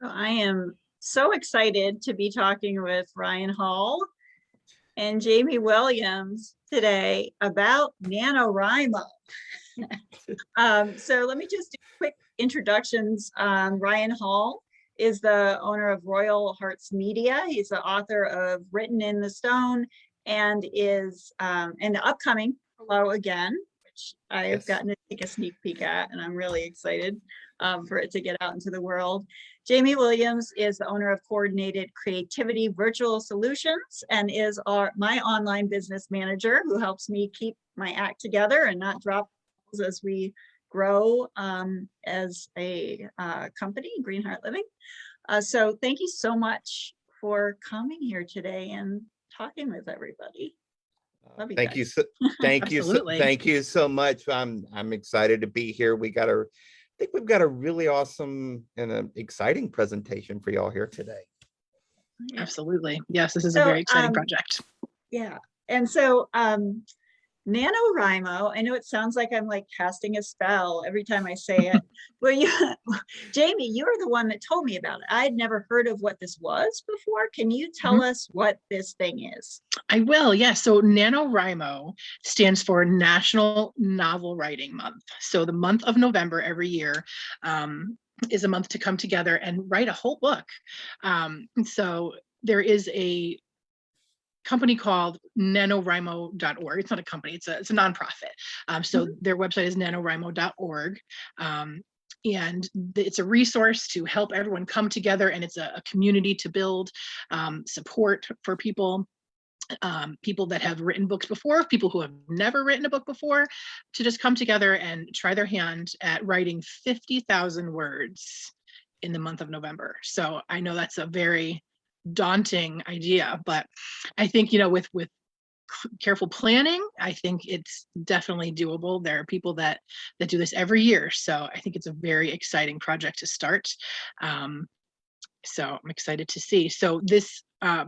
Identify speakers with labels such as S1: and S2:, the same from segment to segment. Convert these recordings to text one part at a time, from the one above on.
S1: I am so excited to be talking with Ryan Hall and Jamie Williams today about NaNoWriMo. So let me just do quick introductions. Ryan Hall is the owner of Royal Hearts Media. He's the author of Written in the Stone and is in the upcoming Hello Again, which I've gotten to take a sneak peek at, and I'm really excited for it to get out into the world. Jamie Williams is the owner of Coordinated Creativity Virtual Solutions and is my online business manager who helps me keep my act together and not drop as we grow as a company, Greenheart Living. So thank you so much for coming here today and talking with everybody. Love you
S2: Thank
S1: guys.
S2: you so thank you
S3: Absolutely.
S2: thank you so much. I'm excited to be here. I think we've got a really awesome and an exciting presentation for y'all here today.
S1: Yeah.
S3: Absolutely. Yes, this is a very exciting project.
S1: Yeah. And so NaNoWriMo, I know it sounds like I'm like casting a spell every time I say it. Well, Jamie, you are the one that told me about it. I had never heard of what this was before. Can you tell us what this thing is?
S3: I will, yes. So NaNoWriMo stands for National Novel Writing Month. So the month of November every year is a month to come together and write a whole book. So there is a company called NaNoWriMo.org. It's not a company, it's a nonprofit. So their website is NaNoWriMo.org. And it's a resource to help everyone come together, and it's a community to build support for people that have written books before, people who have never written a book before, to just come together and try their hand at writing 50,000 words in the month of November. So I know that's a very daunting idea, but I think, with careful planning, I think it's definitely doable. There are people that do this every year. So I think it's a very exciting project to start. So I'm excited to see. So this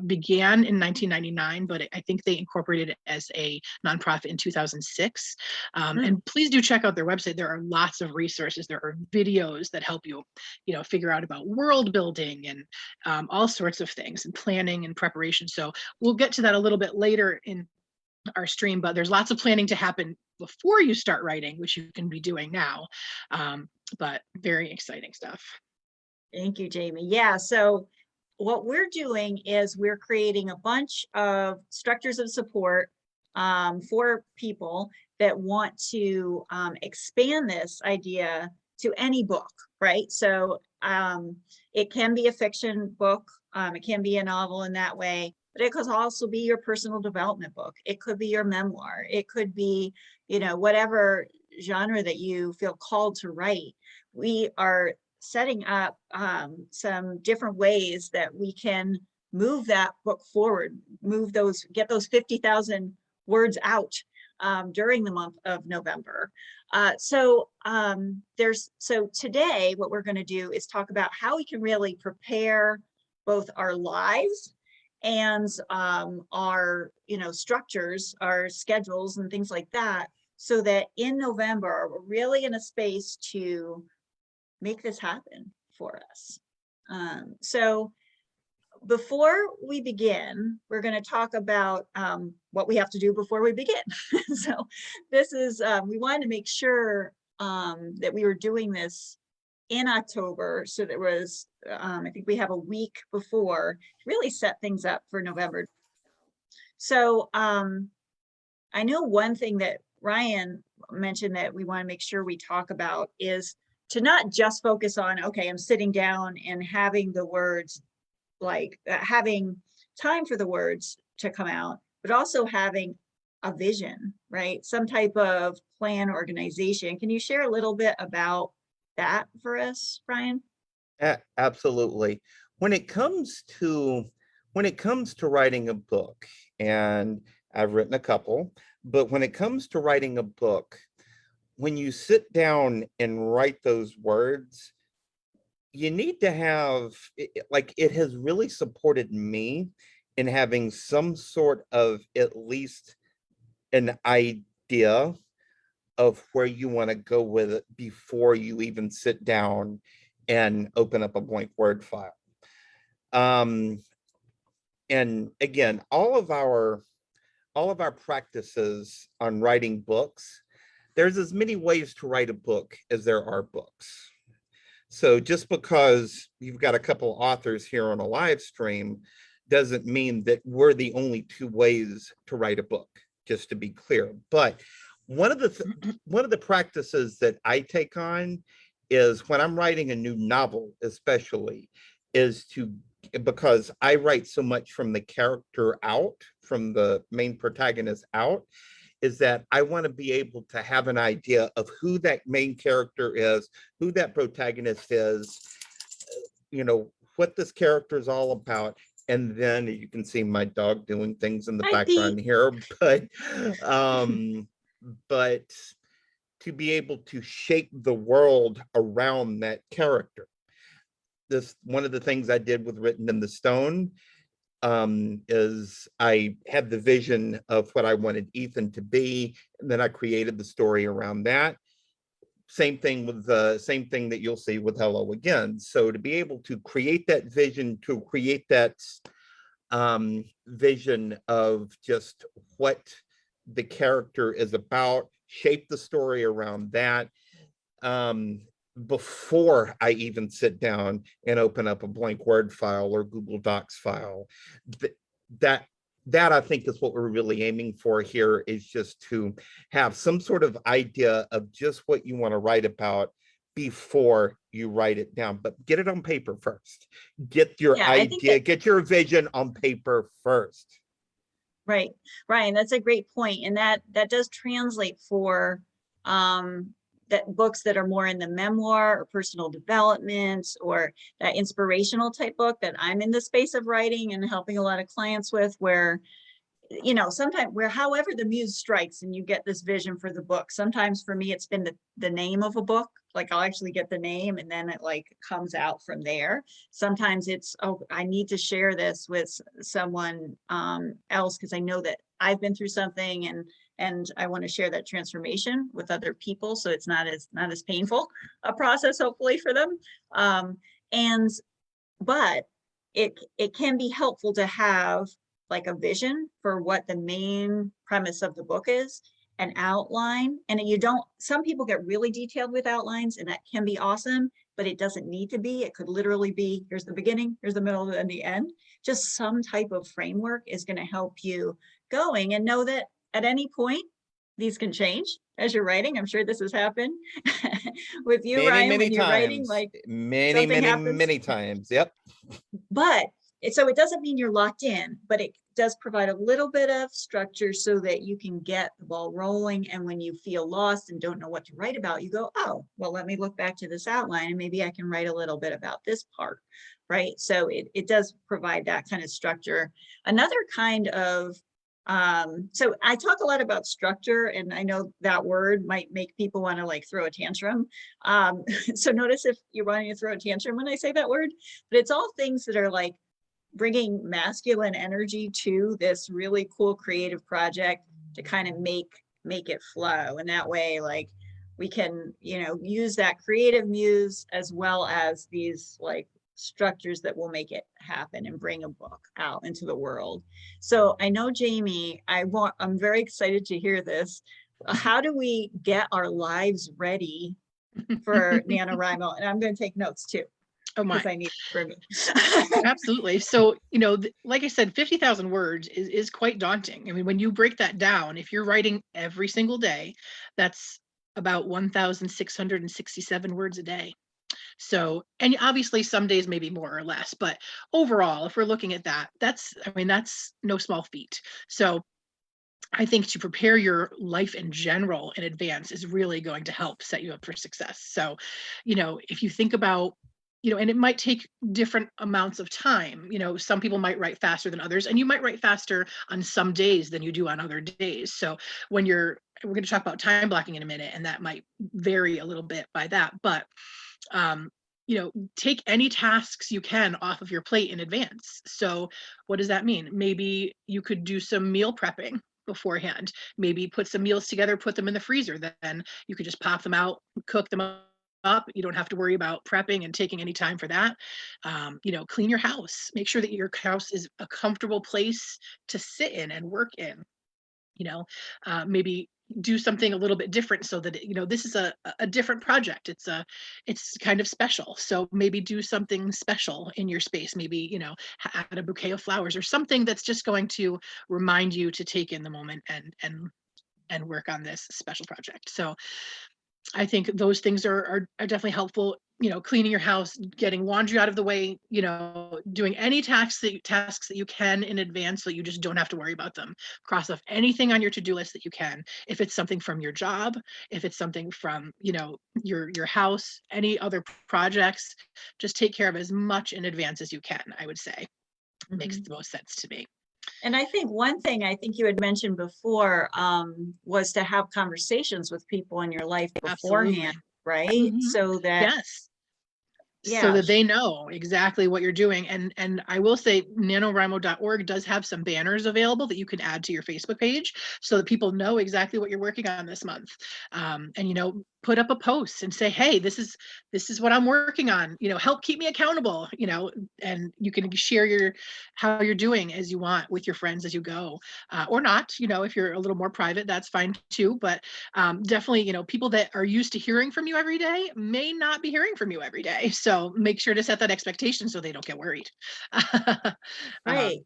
S3: began in 1999, but I think they incorporated it as a nonprofit in 2006. And please do check out their website. There are lots of resources. There are videos that help you, figure out about world building and all sorts of things, and planning and preparation. So we'll get to that a little bit later in our stream, but there's lots of planning to happen before you start writing, which you can be doing now. But very exciting stuff.
S1: Thank you, Jamie. Yeah, so what we're doing is we're creating a bunch of structures of support for people that want to expand this idea to any book, right? So it can be a fiction book, it can be a novel in that way, but it could also be your personal development book. It could be your memoir. It could be, whatever genre that you feel called to write. We are setting up some different ways that we can move that book forward, get those 50,000 words out during the month of November. So today what we're going to do is talk about how we can really prepare both our lives and our structures, our schedules and things like that, so that in November we're really in a space to make this happen for us. So before we begin, we're going to talk about what we have to do before we begin. So this is, we wanted to make sure that we were doing this in October. So there was, I think we have a week before to really set things up for November. So I know one thing that Ryan mentioned that we want to make sure we talk about is to not just focus on, okay, I'm sitting down and having the words, like having time for the words to come out, but also having a vision, right? Some type of plan, organization. Can you share a little bit about that for us, Ryan?
S2: Absolutely. When it comes to writing a book, and I've written a couple, but when it comes to writing a book, when you sit down and write those words, you need to have, it has really supported me in having some sort of at least an idea of where you want to go with it before you even sit down and open up a blank Word file. And again, all of our practices on writing books, there's as many ways to write a book as there are books. So just because you've got a couple authors here on a live stream doesn't mean that we're the only two ways to write a book, just to be clear. But one of the practices that I take on is when I'm writing a new novel, especially, is to, because I write so much from the character out, from the main protagonist out, is that I want to be able to have an idea of who that main character is, who that protagonist is, what this character is all about. And then you can see my dog doing things in the background here, but to be able to shape the world around that character. This, one of the things I did with Written in the Stone, is I had the vision of what I wanted Ethan to be, and then I created the story around that. Same thing that you'll see with Hello Again. So to be able to create that vision, to create that vision of just what the character is about, shape the story around that, before I even sit down and open up a blank Word file or Google Docs file. That I think is what we're really aiming for here, is just to have some sort of idea of just what you want to write about before you write it down. But get it on paper first. Get your idea, get your vision on paper first.
S1: Right, Ryan, that's a great point. And that does translate for that books that are more in the memoir or personal development, or that inspirational type book that I'm in the space of writing and helping a lot of clients with, where, sometimes however the muse strikes and you get this vision for the book. Sometimes for me, it's been the name of a book. Like I'll actually get the name and then it like comes out from there. Sometimes it's, oh, I need to share this with someone else because I know that I've been through something and I want to share that transformation with other people. So it's not as painful a process, hopefully, for them. But it can be helpful to have like a vision for what the main premise of the book is, an outline. And some people get really detailed with outlines, and that can be awesome, but it doesn't need to be. It could literally be, here's the beginning, here's the middle, and the end. Just some type of framework is going to help you going, and know that at any point, these can change as you're writing. I'm sure this has happened with you, Ryan, when you're writing, like
S2: many times. Yep.
S1: But so it doesn't mean you're locked in, but it does provide a little bit of structure so that you can get the ball rolling. And when you feel lost and don't know what to write about, you go, oh, well, let me look back to this outline and maybe I can write a little bit about this part, right? So it does provide that kind of structure. Another kind of, so I talk a lot about structure, and I know that word might make people want to like throw a tantrum. So notice if you're wanting to throw a tantrum when I say that word, but it's all things that are like bringing masculine energy to this really cool creative project to kind of make it flow. And that way, like, we can, use that creative muse as well as these like structures that will make it happen and bring a book out into the world. So I know, Jamie, I'm very excited to hear this. How do we get our lives ready for NaNoWriMo? And I'm going to take notes too.
S3: Oh my!
S1: I need it for me.
S3: Absolutely. So, like I said, 50,000 words is quite daunting. I mean, when you break that down, if you're writing every single day, that's about 1,667 words a day. So, and obviously some days maybe more or less, but overall, if we're looking at that, that's no small feat. So I think to prepare your life in general in advance is really going to help set you up for success. So, if you think about, and it might take different amounts of time. Some people might write faster than others, and you might write faster on some days than you do on other days. So we're going to talk about time blocking in a minute, and that might vary a little bit by that. But, take any tasks you can off of your plate in advance. So what does that mean? Maybe you could do some meal prepping beforehand. Maybe put some meals together, put them in the freezer. Then you could just pop them out, cook them up up. You don't have to worry about prepping and taking any time for that. Clean your house. Make sure that your house is a comfortable place to sit in and work in. Maybe do something a little bit different so that this is a different project. It's kind of special, so maybe do something special in your space. Maybe add a bouquet of flowers or something that's just going to remind you to take in the moment and work on this special project. So I think those things are definitely helpful. Cleaning your house, getting laundry out of the way, doing any tasks that you can in advance so you just don't have to worry about them. Cross off anything on your to-do list that you can. If it's something from your job, if it's something from, your house, any other projects, just take care of as much in advance as you can, I would say. Makes the most sense to me.
S1: And I think one thing I think you had mentioned before was to have conversations with people in your life beforehand, right?
S3: Mm-hmm.
S1: So that,
S3: yes. So that they know exactly what you're doing. And I will say NaNoWriMo.org does have some banners available that you can add to your Facebook page so that people know exactly what you're working on this month. And put up a post and say, hey, this is what I'm working on, help keep me accountable, and you can share how you're doing as you want with your friends as you go, or not, if you're a little more private, that's fine too. But definitely, people that are used to hearing from you every day may not be hearing from you every day. So make sure to set that expectation so they don't get worried.
S1: right.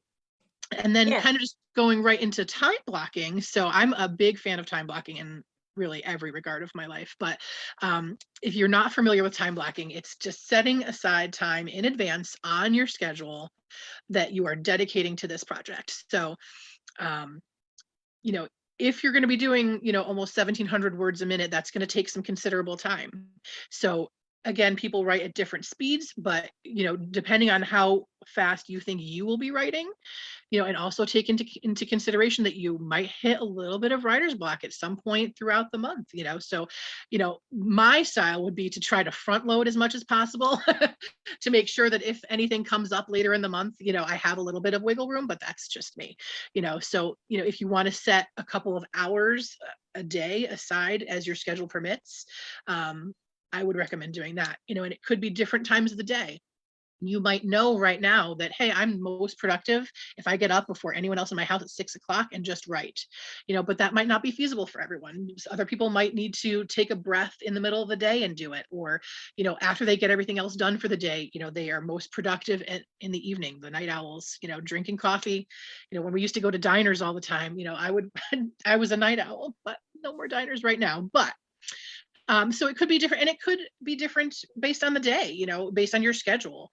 S3: And then kind of just going right into time blocking. So I'm a big fan of time blocking in really every regard of my life. But if you're not familiar with time blocking, it's just setting aside time in advance on your schedule that you are dedicating to this project. So, if you're going to be doing, almost 1,700 words a minute, that's going to take some considerable time. So again, people write at different speeds, but, depending on how fast you think you will be writing, and also take into consideration that you might hit a little bit of writer's block at some point throughout the month, so, my style would be to try to front load as much as possible to make sure that if anything comes up later in the month, I have a little bit of wiggle room, but that's just me, so, if you want to set a couple of hours a day aside as your schedule permits, I would recommend doing that, and it could be different times of the day. You might know right now that, hey, I'm most productive if I get up before anyone else in my house at 6 o'clock and just write, but that might not be feasible for everyone. Other people might need to take a breath in the middle of the day and do it. Or, after they get everything else done for the day, they are most productive in the evening, the night owls, drinking coffee. When we used to go to diners all the time, I was a night owl, but no more diners right now. But so it could be different, and it could be different based on the day, based on your schedule,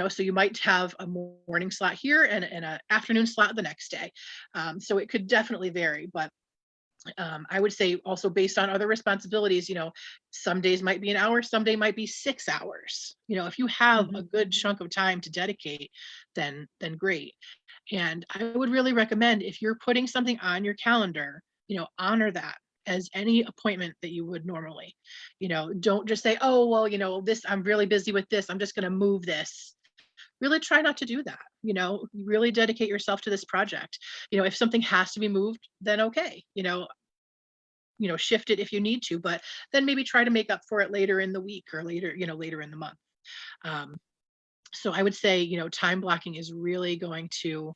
S3: so you might have a morning slot here and an afternoon slot the next day. So it could definitely vary, but I would say also based on other responsibilities, some days might be an hour, some day might be 6 hours. If you have a good chunk of time to dedicate, then great. And I would really recommend, if you're putting something on your calendar, honor that as any appointment that you would normally. Don't just say, oh, well, this, I'm really busy with this, I'm just going to move this. Really try not to do that. Really dedicate yourself to this project. If something has to be moved, then okay, shift it if you need to, but then maybe try to make up for it later in the week or later in the month. So I would say, time blocking is really going to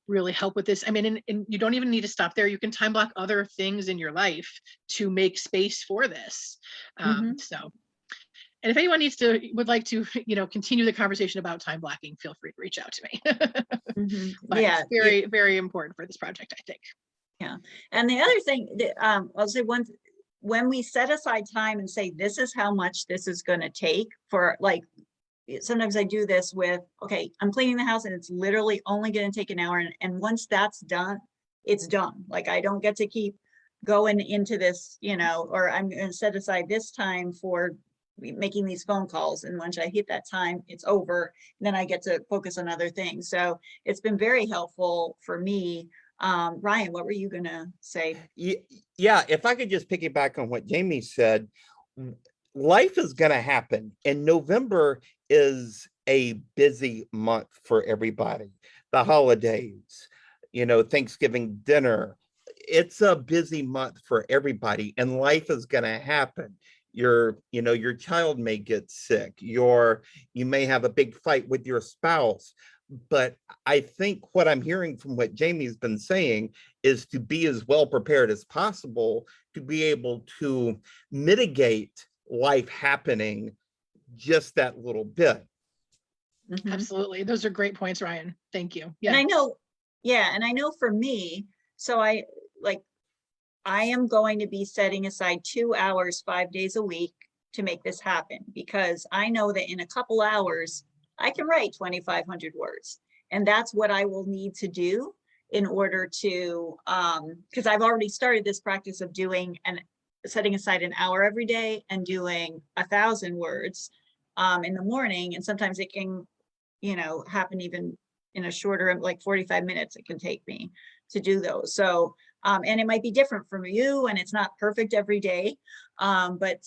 S3: really help with this. I mean, and you don't even need to stop there. You can time block other things in your life to make space for this. So, and if anyone would like to, continue the conversation about time blocking, feel free to reach out to me. But
S1: Yeah,
S3: it's very, very important for this project, I think.
S1: Yeah. And the other thing that I'll say, when we set aside time and say, this is how much this is going to take for, like, sometimes I do this with, okay, I'm cleaning the house and it's literally only going to take an hour. And once that's done, it's done. Like, I don't get to keep going into this, or I'm going to set aside this time for making these phone calls. And once I hit that time, it's over. Then I get to focus on other things. So it's been very helpful for me. Ryan, what were you going to say?
S2: Yeah, if I could just piggyback on what Jamie said, life is going to happen, and November is a busy month for everybody. The holidays, Thanksgiving dinner, it's a busy month for everybody, and life is going to happen. your child may get sick, you may have a big fight with your spouse. But I think what I'm hearing from what Jamie's been saying is to be as well prepared as possible to be able to mitigate life happening just that little bit.
S1: Mhm.
S3: Absolutely. Those are great points, Ryan. Thank you.
S1: And I know, yeah, and I know for me, so I am going to be setting aside 2 hours, 5 days a week to make this happen, because I know that in a couple hours, I can write 2,500 words. And that's what I will need to do in order to, because I've already started this practice of doing and setting aside an hour every day and doing 1,000 words in the morning. And sometimes it can, happen even in a shorter, like 45 minutes, it can take me to do those. So, and it might be different from you, and it's not perfect every day. But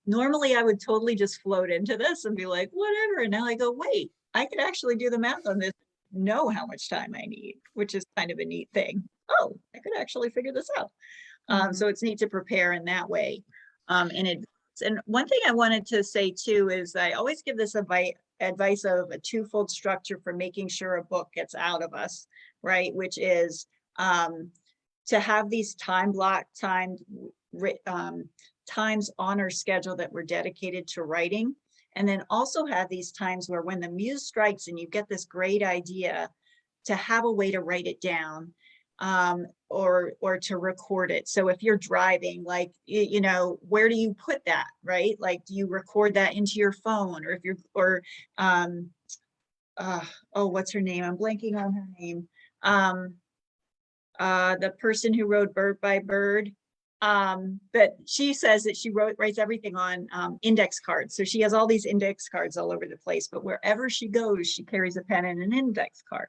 S1: normally I would totally just float into this and be like, whatever. And now I go, wait, I could actually do the math on this, know how much time I need, which is kind of a neat thing. Oh, I could actually figure this out. So it's neat to prepare in that way. And one thing I wanted to say too is I always give this advice of a twofold structure for making sure a book gets out of us, right? Which is to have these times on our schedule that we're dedicated to writing. And then also have these times where when the muse strikes and you get this great idea, to have a way to write it down or to record it. So if you're driving, like, where do you put that, right? Like, do you record that into your phone? Or if you're, what's her name? I'm blanking on her name. The person who wrote Bird by Bird. But she says that she writes everything on index cards. So she has all these index cards all over the place, but wherever she goes, she carries a pen and an index card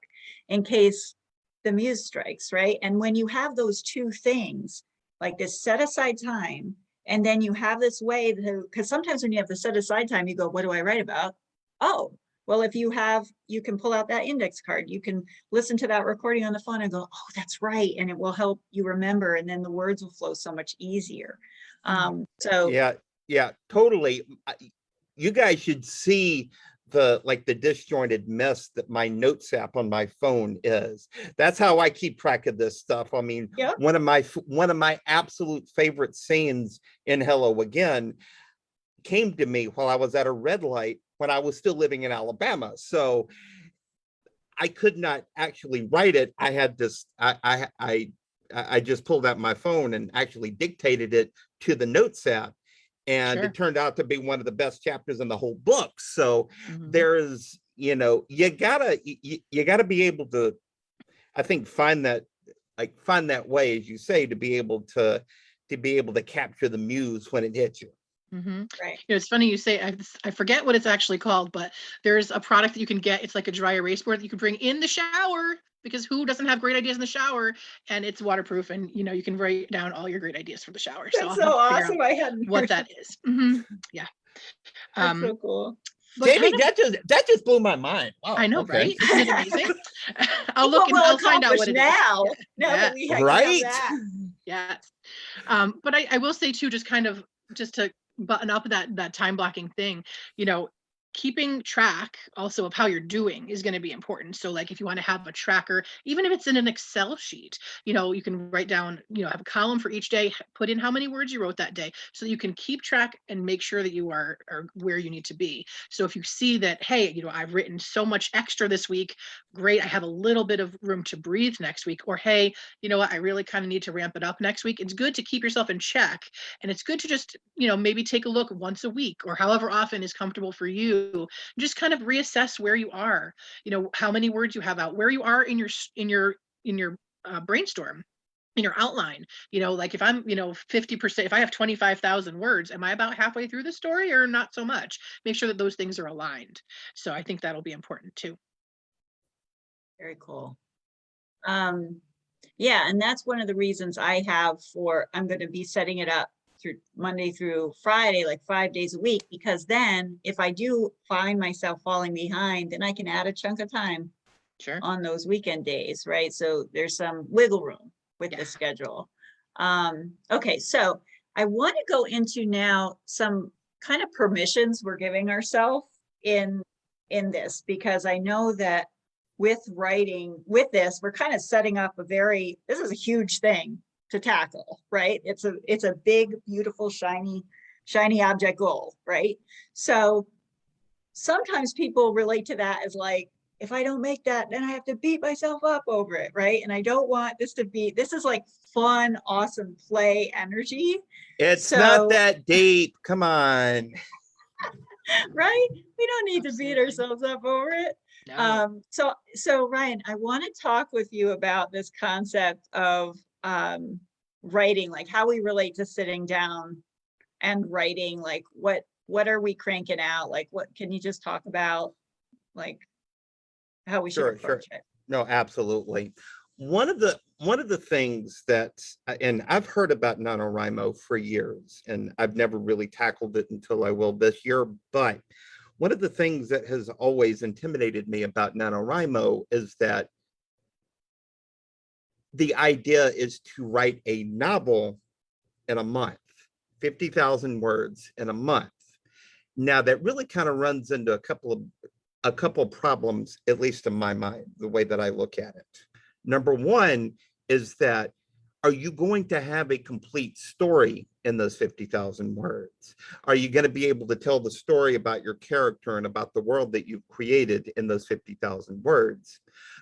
S1: in case the muse strikes, right? And when you have those two things, like this set aside time, and then you have this way to, because sometimes when you have the set aside time, you go, what do I write about? Oh, well, if you can pull out that index card, you can listen to that recording on the phone and go, oh, that's right. And it will help you remember. And then the words will flow so much easier. So
S2: yeah, totally. You guys should see the disjointed mess that my notes app on my phone is. That's how I keep track of this stuff. I mean,
S1: yep.
S2: one of my absolute favorite scenes in Hello Again came to me while I was at a red light when I was still living in Alabama. So I could not actually write it. I had this, I just pulled out my phone and actually dictated it to the notes app. And It turned out to be one of the best chapters in the whole book. So there is, you gotta be able to, I think, find that way, as you say, to be able to capture the muse when it hits you.
S1: Right.
S3: It's funny you say, I forget what it's actually called, but there's a product that you can get. It's like a dry erase board that you can bring in the shower, because who doesn't have great ideas in the shower? And it's waterproof, and you can write down all your great ideas for the shower.
S1: That's so awesome. I hadn't
S3: what that is. Yeah.
S1: That's so cool.
S2: Jamie, that just blew my mind. Wow,
S3: I know,
S2: okay.
S3: right? Isn't it amazing? I'll look and I'll find out what it is.
S1: Now that we have that.
S3: Yes. But I will say too, just to button up that time blocking thing, keeping track also of how you're doing is going to be important. So like if you want to have a tracker, even if it's in an Excel sheet, you can write down, have a column for each day, put in how many words you wrote that day, so that you can keep track and make sure that you are where you need to be. So if you see that, hey, I've written so much extra this week, great, I have a little bit of room to breathe next week. Or hey, you know what, I really kind of need to ramp it up next week. It's good to keep yourself in check, and it's good to just, maybe take a look once a week or however often is comfortable for you. Just kind of reassess where you are, how many words you have out, where you are in your brainstorm, in your outline. Like if I'm 50%, if I have 25,000 words, am I about halfway through the story or not so much? Make sure that those things are aligned. So I think that'll be important too.
S1: Very cool. Yeah, and that's one of the reasons I'm going to be setting it up through Monday through Friday, like 5 days a week, because then if I do find myself falling behind, then I can add a chunk of time on those weekend days, right? So there's some wiggle room with the schedule. Okay, so I want to go into now some kind of permissions we're giving ourselves in this, because I know that with writing with this, we're kind of setting up this is a huge thing to tackle, right? It's a big, beautiful, shiny object goal, right? So sometimes people relate to that as like, if I don't make that, then I have to beat myself up over it, right? And I don't want this is like fun, awesome play energy.
S2: It's not that deep. Come on.
S1: Right? We don't need to beat ourselves up over it.
S3: No.
S1: So Ryan, I want to talk with you about this concept of writing, like how we relate to sitting down and writing, like what are we cranking out? Like, what can you just talk about, like how we should approach it?
S2: No, absolutely. One of the things that, and I've heard about NaNoWriMo for years, and I've never really tackled it until I will this year, but one of the things that has always intimidated me about NaNoWriMo is that the idea is to write a novel in a month, 50,000 words in a month. Now that really kind of runs into a couple of problems, at least in my mind, the way that I look at it. Number one is that, are you going to have a complete story in those 50,000 words? Are you going to be able to tell the story about your character and about the world that you've created in those 50,000 words?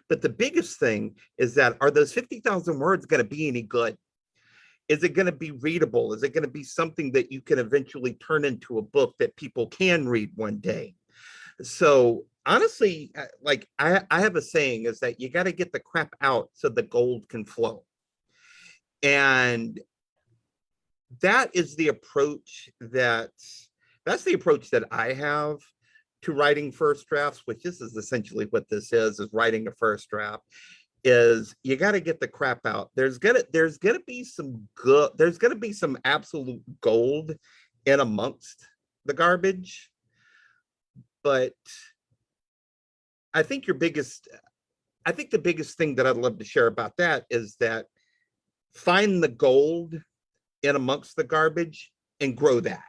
S2: But the biggest thing is that, are those 50,000 words going to be any good? Is it going to be readable? Is it going to be something that you can eventually turn into a book that people can read one day? So honestly, like I have a saying, is that you got to get the crap out so the gold can flow. And that is the approach that's the approach that I have to writing first drafts, which this is essentially what this is writing a first draft. Is you got to get the crap out. There's gonna be some good, there's gonna be some absolute gold in amongst the garbage. But I think the biggest thing that I'd love to share about that is that find the gold in amongst the garbage and grow that,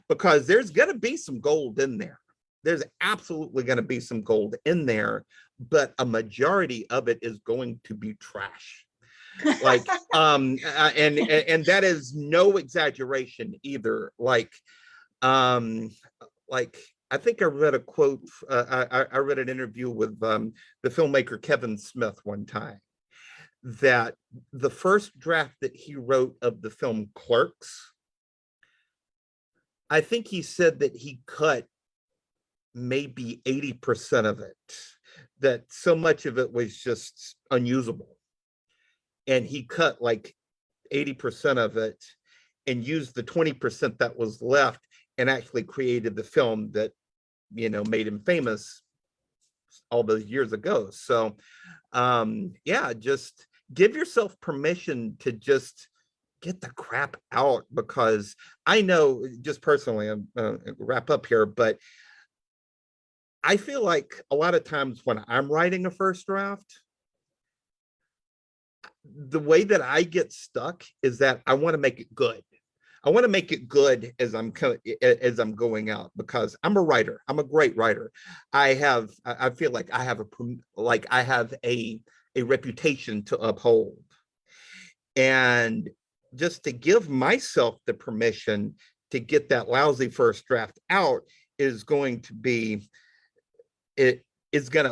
S2: because there's going to be some gold in there. There's absolutely going to be some gold in there, but a majority of it is going to be trash. Like and that is no exaggeration either. Like I think I read a quote, I read an interview with the filmmaker Kevin Smith one time, that the first draft that he wrote of the film Clerks, I think he said that he cut maybe 80% of it, that so much of it was just unusable. And he cut like 80% of it and used the 20% that was left and actually created the film that, made him famous all those years ago. So yeah, just give yourself permission to just get the crap out, because I know, just personally, I'm wrap up here, but I feel like a lot of times when I'm writing a first draft, the way that I get stuck is that I want to make it good. I want to make it good as I'm going out, because I'm a writer. I'm a great writer. I feel like I have a reputation to uphold. And just to give myself the permission to get that lousy first draft out is going to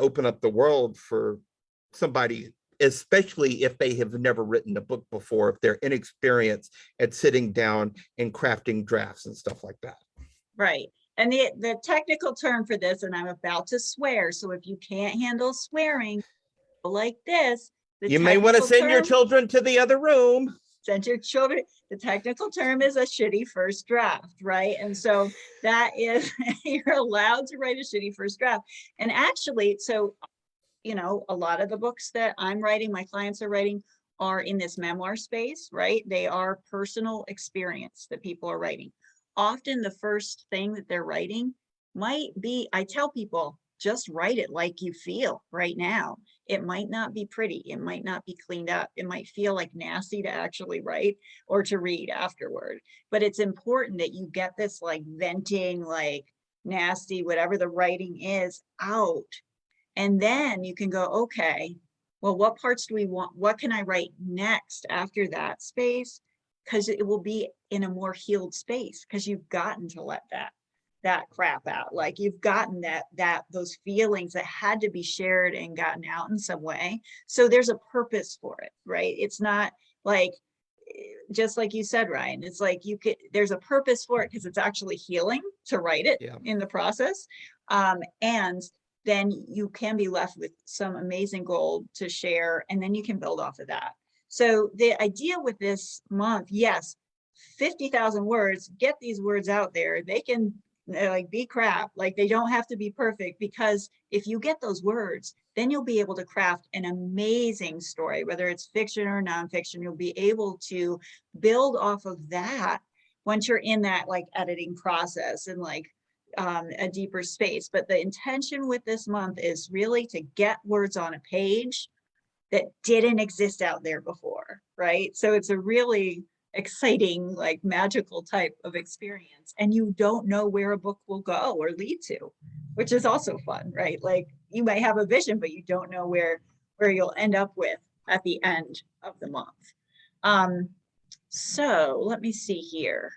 S2: open up the world for somebody, especially if they have never written a book before, if they're inexperienced at sitting down and crafting drafts and stuff like that.
S1: Right. And the technical term for this, and I'm about to swear, so if you can't handle swearing like this,
S2: you may want to send your children to the other room.
S1: Send your children. The technical term is a shitty first draft, right? And so that is, you're allowed to write a shitty first draft. And actually, so a lot of the books that I'm writing, my clients are writing, are in this memoir space, right? They are personal experience that people are writing. Often the first thing that they're writing might be, I tell people, just write it like you feel right now. It might not be pretty. It might not be cleaned up. It might feel like nasty to actually write or to read afterward. But it's important that you get this like venting, like nasty, whatever the writing is, out. And then you can go, okay, well, what parts do we want? What can I write next after that space? Because it will be in a more healed space because you've gotten to let that crap out. Like you've gotten those feelings that had to be shared and gotten out in some way. So there's a purpose for it, right? It's not like, just like you said, Ryan, it's like there's a purpose for it because it's actually healing to write it in the process. And then you can be left with some amazing gold to share, and then you can build off of that. So the idea with this month, yes, 50,000 words, get these words out there. They can like be crap, like they don't have to be perfect, because if you get those words, then you'll be able to craft an amazing story, whether it's fiction or nonfiction. You'll be able to build off of that once you're in that like editing process and like a deeper space. But the intention with this month is really to get words on a page that didn't exist out there before, right? So it's a really exciting, like magical type of experience. And you don't know where a book will go or lead to, which is also fun, right? Like you might have a vision, but you don't know where you'll end up with at the end of the month. So let me see here.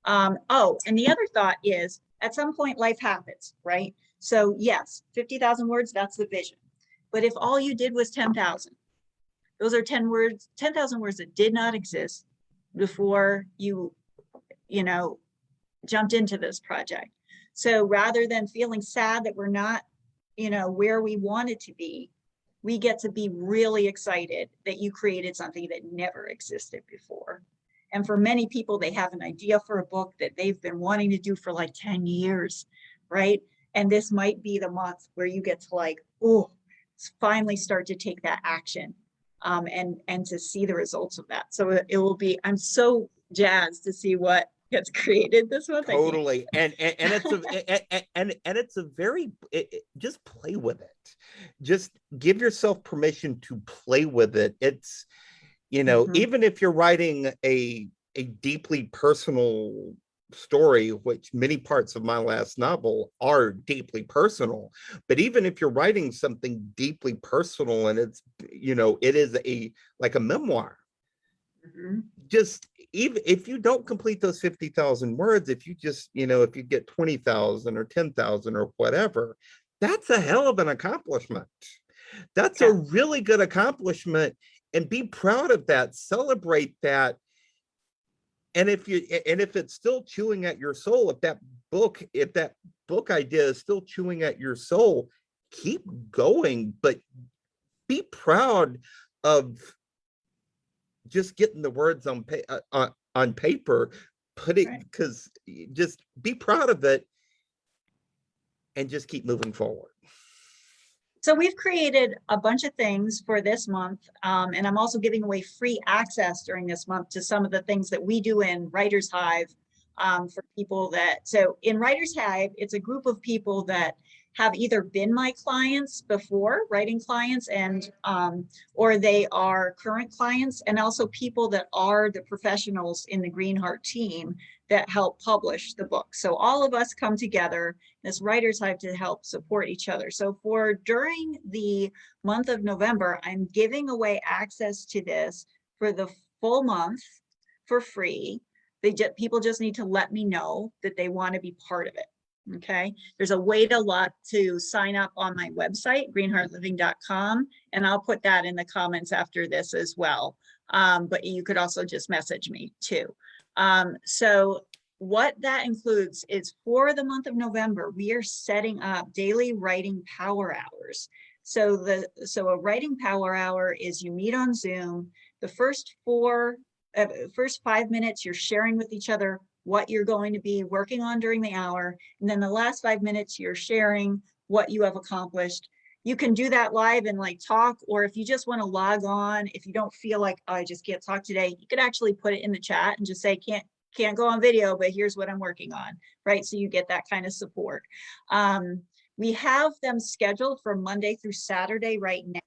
S1: Oh, and the other thought is at some point life happens, right? So yes, 50,000 words, that's the vision. But if all you did was 10,000, those are 10,000 words that did not exist before you jumped into this project. So rather than feeling sad that we're not, where we wanted to be, we get to be really excited that you created something that never existed before. And for many people, they have an idea for a book that they've been wanting to do for like 10 years, right? And this might be the month where you get to like, oh, finally start to take that action and to see the results of that. So it will be, I'm so jazzed to see what gets created this month.
S2: Totally. And it's a very, just play with it. Just give yourself permission to play with it. It's, even if you're writing a deeply personal story, which many parts of my last novel are deeply personal, but even if you're writing something deeply personal and it's, it is like a memoir, just even if you don't complete those 50,000 words, if you just, if you get 20,000 or 10,000 or whatever, that's a hell of an accomplishment. That's a really good accomplishment, and be proud of that, celebrate that. And if it's still chewing at your soul, if that book idea is still chewing at your soul, keep going, but be proud of just getting the words on paper, because just be proud of it and just keep moving forward.
S1: So we've created a bunch of things for this month, and I'm also giving away free access during this month to some of the things that we do in Writers Hive for people so in Writers Hive, it's a group of people that have either been my clients before, writing clients, and or they are current clients, and also people that are the professionals in the Greenheart team that help publish the book. So all of us come together, this Writers Hive, to help support each other. So during the month of November, I'm giving away access to this for the full month for free. People just need to let me know that they want to be part of it. Okay, there's a way to sign up on my website, greenheartliving.com, and I'll put that in the comments after this as well. But you could also just message me too. So what that includes is for the month of November, we are setting up daily writing power hours. So a writing power hour is you meet on Zoom. The first 5 minutes, you're sharing with each other what you're going to be working on during the hour. And then the last 5 minutes, you're sharing what you have accomplished. You can do that live and like talk, or if you just want to log on, if you don't feel like, oh, I just can't talk today, you could actually put it in the chat and just say, can't go on video, but here's what I'm working on, right? So you get that kind of support. We have them scheduled for Monday through Saturday right now.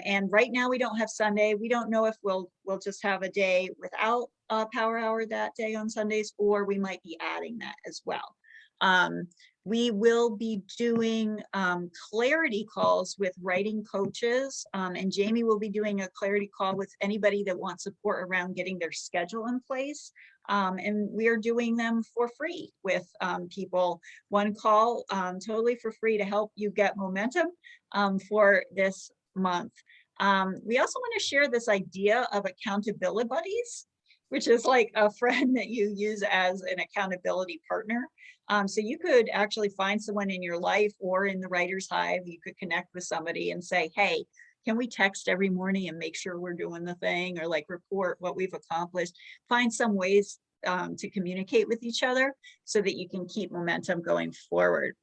S1: And right now we don't have Sunday. We don't know if we'll just have a day without a power hour that day on Sundays, or we might be adding that as well. We will be doing clarity calls with writing coaches, and Jamie will be doing a clarity call with anybody that wants support around getting their schedule in place. And we are doing them for free with people. One call totally for free to help you get momentum for this month. We also want to share this idea of accountability buddies, which is like a friend that you use as an accountability partner. So you could actually find someone in your life or in the Writers Hive. You could connect with somebody and say, hey, can we text every morning and make sure we're doing the thing, or like report what we've accomplished? Find some ways to communicate with each other so that you can keep momentum going forward.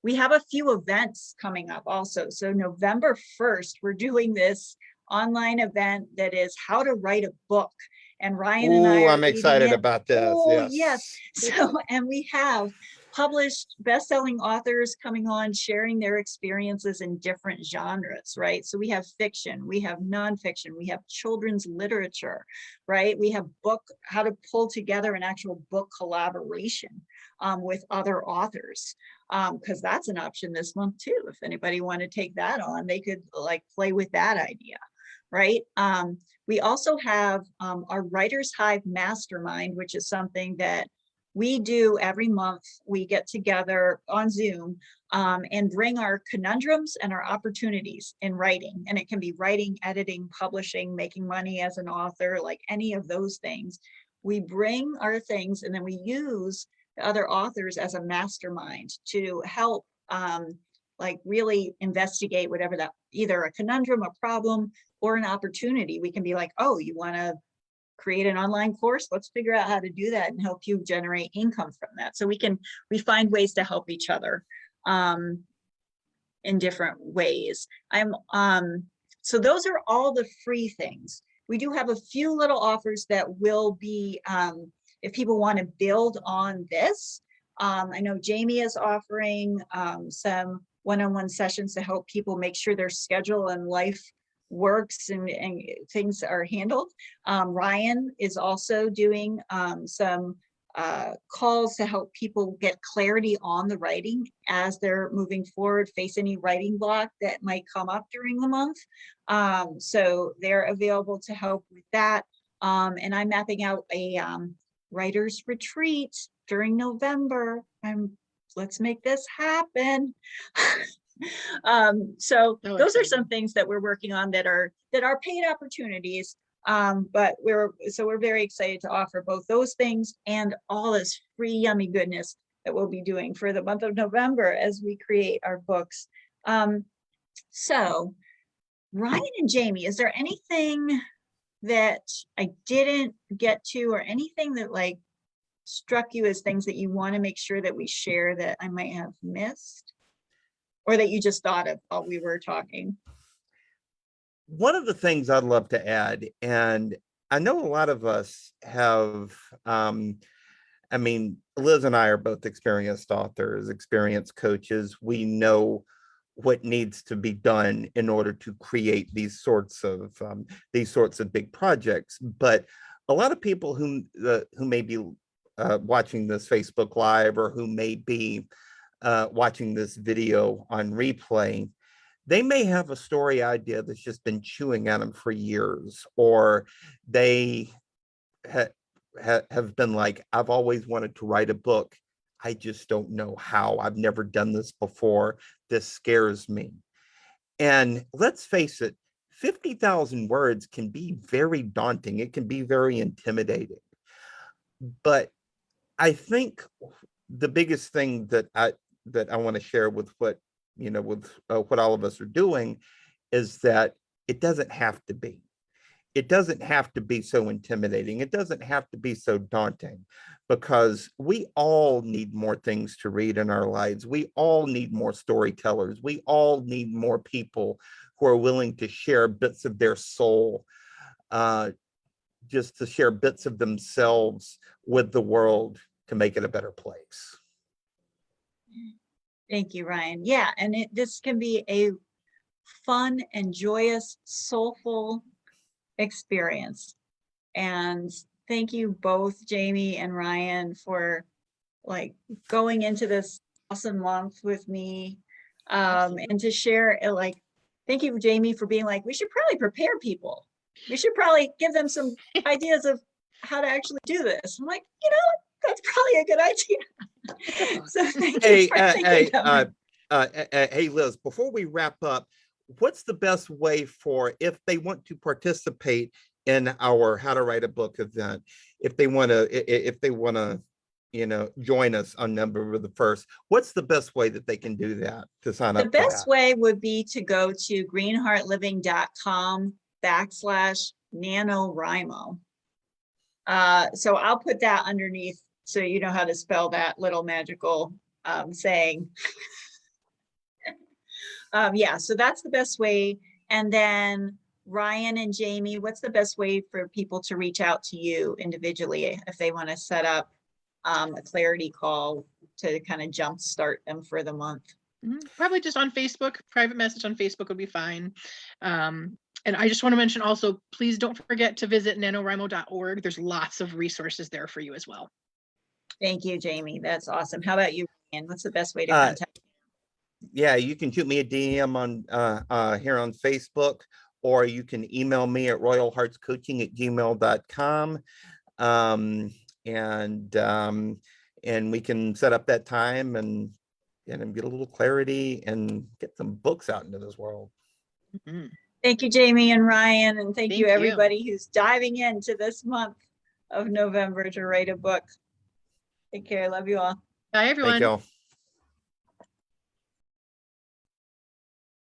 S1: We have a few events coming up also. So November 1st, we're doing this online event that is how to write a book. And Ryan and I are
S2: I'm excited about this.
S1: Oh,
S2: yes.
S1: So, and we have published best-selling authors coming on, sharing their experiences in different genres, right? So we have fiction, we have nonfiction, we have children's literature, right? We have how to pull together an actual book collaboration with other authors, because that's an option this month too. If anybody want to take that on, they could like play with that idea, right? We also have our Writers Hive Mastermind, which is something that we do every month. We get together on Zoom and bring our conundrums and our opportunities in writing. And it can be writing, editing, publishing, making money as an author, like any of those things. We bring our things and then we use the other authors as a mastermind to help like really investigate whatever that, either a conundrum, a problem, or an opportunity. We can be like, oh, you want to create an online course? Let's figure out how to do that and help you generate income from that. So we find ways to help each other in different ways. So those are all the free things. We do have a few little offers that will be, if people want to build on this. I know Jamie is offering some one-on-one sessions to help people make sure their schedule and life works and things are handled. Ryan is also doing some calls to help people get clarity on the writing as they're moving forward, face any writing block that might come up during the month. So they're available to help with that. And I'm mapping out a writer's retreat during November. Let's make this happen. So those are some things that we're working on that are paid opportunities. But we're very excited to offer both those things and all this free yummy goodness that we'll be doing for the month of November as we create our books. So Ryan and Jamie, is there anything that I didn't get to, or anything that like struck you as things that you want to make sure that we share that I might have missed, or that you just thought of while we were talking?
S2: One of the things I'd love to add, and I know a lot of us have, I mean, Liz and I are both experienced authors, experienced coaches. We know what needs to be done in order to create these sorts of big projects. But a lot of people who may be watching this Facebook Live, or who may be watching this video on replay, they may have a story idea that's just been chewing at them for years, or they have been like, I've always wanted to write a book. I just don't know how. I've never done this before. This scares me. And let's face it, 50,000 words can be very daunting. It can be very intimidating. But I think the biggest thing that I want to share with what all of us are doing is that it doesn't have to be. It doesn't have to be so intimidating. It doesn't have to be so daunting, because we all need more things to read in our lives. We all need more storytellers. We all need more people who are willing to share bits of their soul, just to share bits of themselves with the world to make it a better place.
S1: Thank you, Ryan. Yeah, and this can be a fun and joyous, soulful experience. And thank you both, Jamie and Ryan, for like going into this awesome month with me. And to share like, thank you, Jamie, for being like, we should probably prepare people. We should probably give them some ideas of how to actually do this. I'm like, that's probably a good idea. So thank you for thinking of it.
S2: Hey, Liz, before we wrap up, what's the best way for if they want to participate in our How to Write a Book event? If they want to, join us on November the 1st, what's the best way that they can do that to sign up?
S1: The best way would be to go to greenheartliving.com/NaNoWriMo. So I'll put that underneath so you know how to spell that little magical saying. Yeah, so that's the best way. And then Ryan and Jamie, what's the best way for people to reach out to you individually if they want to set up a clarity call to kind of jumpstart them for the month?
S3: Probably just on Facebook. Private message on Facebook would be fine. And I just want to mention also, please don't forget to visit nanowrimo.org. There's lots of resources there for you as well.
S1: Thank you, Jamie. That's awesome. How about you, Ryan? What's the best way to contact?
S2: Yeah, you can shoot me a DM on here on Facebook, or you can email me at royalheartscoaching@gmail.com. And we can set up that time and get a little clarity and get some books out into this world.
S3: Mm-hmm.
S1: Thank you, Jamie and Ryan, and thank you everybody who's diving into this month of November to write a book. Take care. Love you all.
S3: Bye, everyone.
S2: Thank y'all.